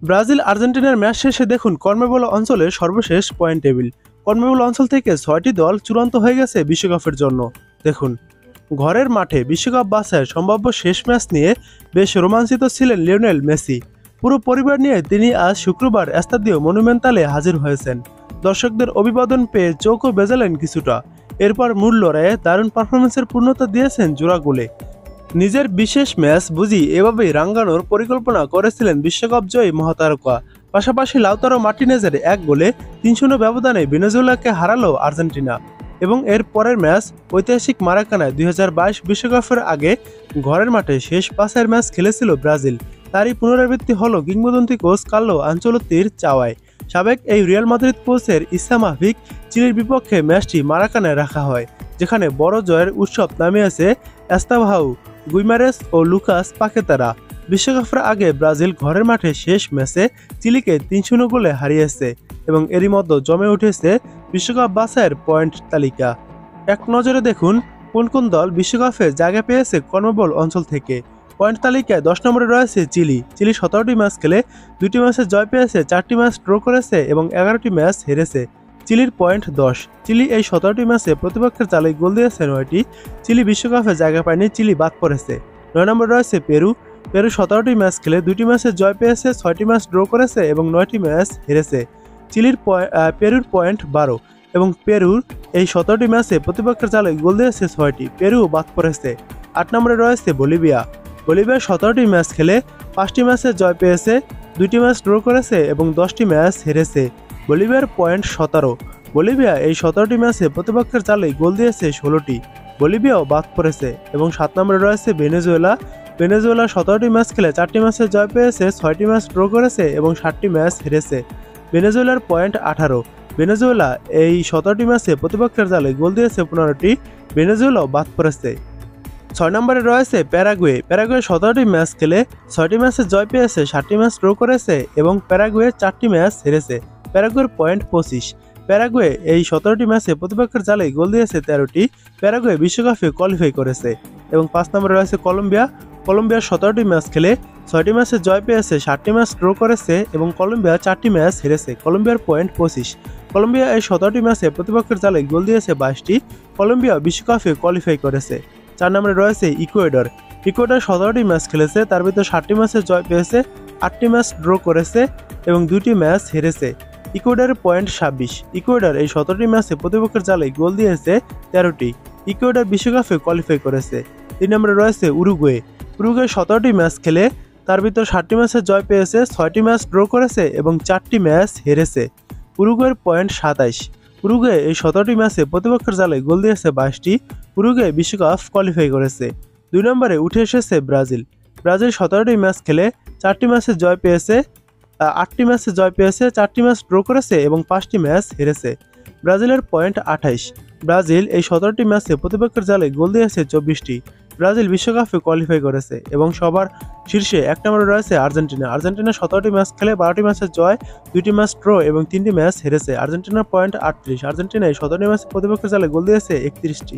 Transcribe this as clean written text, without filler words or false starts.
Brazil আর্জেন্টিনার match শেষে দেখুন কনমেবল অঞ্চলের সর্বশেষ পয়েন্ট টেবিল। কনমেবল অঞ্চল থেকে ৬টি দল চূড়ান্ত হয়ে গেছে বিশ্বকাপের জন্য। দেখুন, ঘরের মাঠে বিশ্বকাপ বাছাইয়ের সম্ভাব্য শেষ ম্যাচ নিয়ে বেশ রোমাঞ্চিত ছিলেন লিওনেল মেসি। পুরো পরিবার নিয়ে তিনি আজ শুক্রবার এস্তাদিও মনুমেন্টালে হাজির হয়েছেন। দর্শকদের অভিবাদন পেয়ে চোখও বেজালেন কিছুটা। এরপর মূল লড়াইয়ে দারুণ পারফরমেন্সের পূর্ণতা দিয়েছেন জোড়া গোলে। নিজের বিশেষ ম্যাচ বুঝি এভাবেই রাঙ্গানোর পরিকল্পনা করেছিলেন বিশ্বকাপ জয়ী মহাতারকা। পাশাপাশি লাউতারো মার্টিনেজের এক গোলে ৩-০ ব্যবধানে ভেনেজুয়েলাকে হারালো আর্জেন্টিনা। এবং এর পরের ম্যাচ ঐতিহাসিক মারাকানায় ২০২২ বিশ্বকাপের আগে ঘরের মাঠে শেষ বাছাইয়ের ম্যাচ খেলেছিল ব্রাজিল। তারই পুনরাবৃত্তি হলো কিংবদন্তি কোচ কার্লো আনচেলত্তির চাওয়ায়। সাবেক এই রিয়াল মাদ্রিদ কোচের ইচ্ছা মাফিক চিলির বিপক্ষে ম্যাচটি মারাকানায় রাখা হয়, যেখানে বড় জয়ের উৎসব নামিয়েছে এস্তাভাও গুইমারেস ও লুকাস পাকেতারা। বিশ্বকাপের আগে ব্রাজিল ঘরের মাঠে শেষ ম্যাচে চিলিকে ৩-০ গোলে হারিয়েছে এবং এরই মধ্যে জমে উঠেছে বিশ্বকাপ বাছাইয়ের পয়েন্ট তালিকা। এক নজরে দেখুন কোন কোন দল বিশ্বকাপে জায়গা পেয়েছে কনমেবল অঞ্চল থেকে। পয়েন্ট তালিকায় ১০ নম্বরে রয়েছে চিলি। চিলি ১৭টি ম্যাচ খেলে ২টি ম্যাচে জয় পেয়েছে, ৪টি ম্যাচ ড্র করেছে এবং ১১টি ম্যাচ হেরেছে। চিলির পয়েন্ট ১০। চিলি এই ১৭টি ম্যাচে প্রতিপক্ষের জালে গোল দিয়েছে ৯টি। চিলি বিশ্বকাপে জায়গা পায়নি, চিলি বাদ পড়েছে। ৯ নম্বরে রয়েছে পেরু। পেরু ১৭টি ম্যাচ খেলে ২টি ম্যাচে জয় পেয়েছে, ৬টি ম্যাচ ড্র করেছে এবং ৯টি ম্যাচ হেরেছে। পেরুর পয়েন্ট ১২ এবং পেরুর এই ১৭টি ম্যাচে প্রতিপক্ষের জালে গোল দিয়েছে ৬টি। পেরুও বাদ পড়েছে। ৮ নম্বরে রয়েছে বলিভিয়া। বলিভিয়া ১৭টি ম্যাচ খেলে ৫টি ম্যাচে জয় পেয়েছে, ২টি ম্যাচ ড্র করেছে এবং ১০টি ম্যাচ হেরেছে। বলিভিয়ার পয়েন্ট ১৭। বলিভিয়া এই ১৭টি ম্যাচে প্রতিপক্ষের জালে গোল দিয়েছে ১৬টি। বলিভিয়াও বাদ পড়েছে। এবং ৭ নম্বরে রয়েছে ভেনেজুয়েলা। ভেনেজুয়েলা ১৭টি ম্যাচ খেলে ৪টি ম্যাচে জয় পেয়েছে, ৬টি ম্যাচ ড্র করেছে এবং ৭টি ম্যাচ হেরেছে। ভেনেজুয়েলার পয়েন্ট ১৮। ভেনেজুয়েলা এই ১৭টি ম্যাচে প্রতিপক্ষের জালে গোল দিয়েছে ১৫টি। ভেনেজুয়েলাও বাদ পড়েছে। ৬ নম্বরে রয়েছে প্যারাগুয়ে। প্যারাগুয়ে ১৭টি ম্যাচ খেলে ৬টি ম্যাচে জয় পেয়েছে, ৭টি ম্যাচ ড্র করেছে এবং প্যারাগুয়ে ৪টি ম্যাচ হেরেছে। প্যারাগুয়ের পয়েন্ট ২৫। প্যারাগুয়ে এই ১৭টি ম্যাচে প্রতিপক্ষের জালে গোল দিয়েছে ১৩টি। প্যারাগুয়ে বিশ্বকাপে কোয়ালিফাই করেছে। এবং ৫ নম্বরে রয়েছে কলম্বিয়া। কলম্বিয়া ১৭টি ম্যাচ খেলে ৬টি ম্যাচে জয় পেয়েছে, ৭টি ম্যাচ ড্র করেছে এবং কলম্বিয়া ৪টি ম্যাচ হেরেছে। কলম্বিয়ার পয়েন্ট ২৫। কলম্বিয়া এই ১৭টি ম্যাচে প্রতিপক্ষের জালে গোল দিয়েছে ২২টি। কলম্বিয়া বিশ্বকাপে কোয়ালিফাই করেছে। ৪ নম্বরে রয়েছে ইকুয়েডর। ইকুয়েডর ১৭টি ম্যাচ খেলেছে, তার ভিতর ৭টি ম্যাচে জয় পেয়েছে, ৮টি ম্যাচ ড্র করেছে এবং ২টি ম্যাচ হেরেছে। ইকুয়েডরের পয়েন্ট ২৬। ইকুয়েডর এই ১৭টি ম্যাচে প্রতিপক্ষের জালে গোল দিয়েছে ১৩টি। ইকুয়েডর বিশ্বকাপে কোয়ালিফাই করেছে। ৩ নম্বরে রয়েছে উরুগুয়ে। উরুগুয়ে ১৭টি ম্যাচ খেলে তার ভিতর ৭টি ম্যাচে জয় পেয়েছে, ৬টি ম্যাচ ড্র করেছে এবং ৪টি ম্যাচ হেরেছে। উরুগুয়ের পয়েন্ট ২৭। উরুগুয়ে এই ১৭টি ম্যাচে প্রতিপক্ষের জালে গোল দিয়েছে ২২টি। উরুগুয়ে বিশ্বকাপ কোয়ালিফাই করেছে। ২ নম্বরে উঠে এসেছে ব্রাজিল। ব্রাজিল ১৭টি ম্যাচ খেলে ৪টি ম্যাচে জয় পেয়েছে, ৮টি ম্যাচে জয় পেয়েছে, ৪টি ম্যাচ ড্র করেছে এবং ৫টি ম্যাচ হেরেছে। ব্রাজিলের পয়েন্ট ২৮। ব্রাজিল এই ১৭টি ম্যাচে প্রতিপক্ষের জালে গোল দিয়েছে ২৪টি। ব্রাজিল বিশ্বকাপে কোয়ালিফাই করেছে। এবং সবার শীর্ষে ১ নম্বরে রয়েছে আর্জেন্টিনা। আর্জেন্টিনা ১৭টি ম্যাচ খেলে ১২টি ম্যাচে জয়, ২টি ম্যাচ ড্র এবং ৩টি ম্যাচ হেরেছে। আর্জেন্টিনার পয়েন্ট ৩৮। আর্জেন্টিনা এই ১৭টি ম্যাচে প্রতিপক্ষের জালে গোল দিয়েছে ৩১টি।